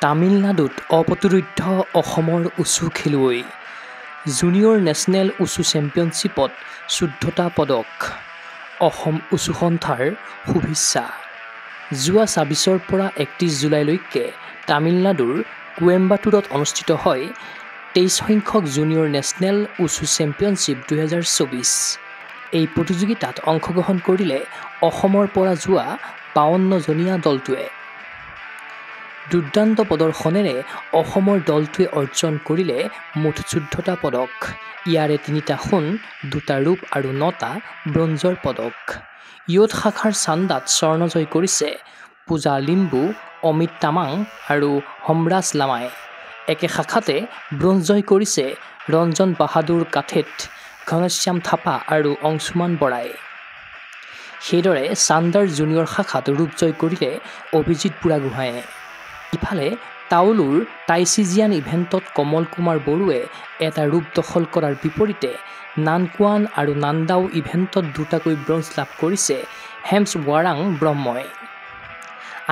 তামিলনাডুত অপ্ৰতিৰোধ্য অসমৰ উচু খেলুৱৈ জুনিয়ৰ নেশ্যনেল উচু চেম্পিয়নশ্বিপত 14টা পদক অসম উচু সন্থাৰ শুভেচ্ছা যোৱা 26ৰ পৰা 31 জুলাইলৈকে তামিলনাডুৰ কোয়েম্বাটুৰত অনুষ্ঠিত হয় 23 সংখ্যক জুনিয়ৰ নেশ্যনেল উচু চেম্পিয়নশ্বিপ 2024 এই প্ৰতিযোগিতাত অংশগ্ৰহণ কৰিলে অসমৰ পৰা যোৱা 52 জনীয়া দলটোৱে দুৰ্দান্ত প্ৰদৰ্শনেৰে অসমৰ দলটোৱে অৰ্জন কৰিলে মুঠ 14টা পদক ইয়াৰে 3টা সোণ 2টা ৰূপ আৰু 9টা ব্ৰঞ্জৰ পদক ইয়ত শাখাৰ চান্দাত স্বৰ্ণ জয় কৰিছে পূজা লিম্বু অমিত তামাং আৰু হমৰাজ লামাই একে শাখাতে ব্ৰঞ্জ জয় কৰিছে ৰঞ্জন বাহাদুৰ কাঠেত ঘনশ্যাম থাপা আৰু অংশুমান বৰাই সেইদৰে চান্দাৰ জুনিয়ৰ শাখাত ৰূপ জয় কৰিলে অভিজিত বুঢ়াগোহাঁয়ে ইফালে তাউলুৰ টাইচিজিয়ান ইভেণ্টত কমল কুমাৰ বড়ুৱে এটা ৰূপ দখল কৰাৰ বিপৰীতে নানকুৱান আৰু নান্দাও ইভেণ্টত 2টাকৈ ব্ৰঞ্জ লাভ কৰিছে হেমছ ৱাৰাং ব্ৰহ্মই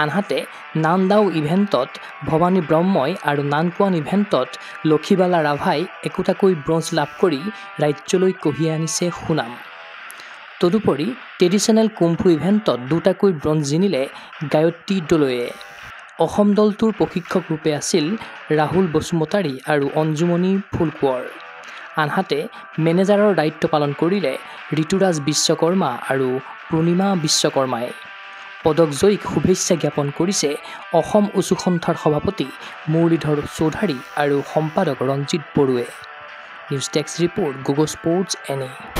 আনহাতে নান্দাও ইভেণ্টত ভৱানী ব্ৰহ্মই আৰু নানকুৱান ইভেণ্টত লক্ষীবালা ৰাভাই একোটাকৈ ব্ৰঞ্জ লাভ কৰি ৰাজ্যলৈ কঢ়িয়াই আনিছে সুনাম তদুপৰি ট্ৰেডিশ্যনেল কুম্ফু ইভেণ্টত 2টাকৈ ব্ৰঞ্জ জিনিলে গায়ত্ৰী দলৈয়ে অসম দলটোৰ প্ৰশিক্ষক ৰূপে আছিল ৰাহুল বসুমতাৰী আৰু অঞ্জুমণি ফুলকোঁৱৰ আনহাতে মেনেজাৰৰ দায়িত্ব পালন কৰিলে ঋতুৰাজ বিশ্বকৰ্মা আৰু পূৰ্ণিমা বিশ্বকৰ্মাই পদক জয়ীক শুভেচ্ছা জ্ঞাপন কৰিছে অসম উচু সন্থাৰ সভাপতি মুৰলীধৰ চৌধাৰী আৰু সম্পাদক ৰঞ্জিত বড়ুৱে news desk report Google sports NA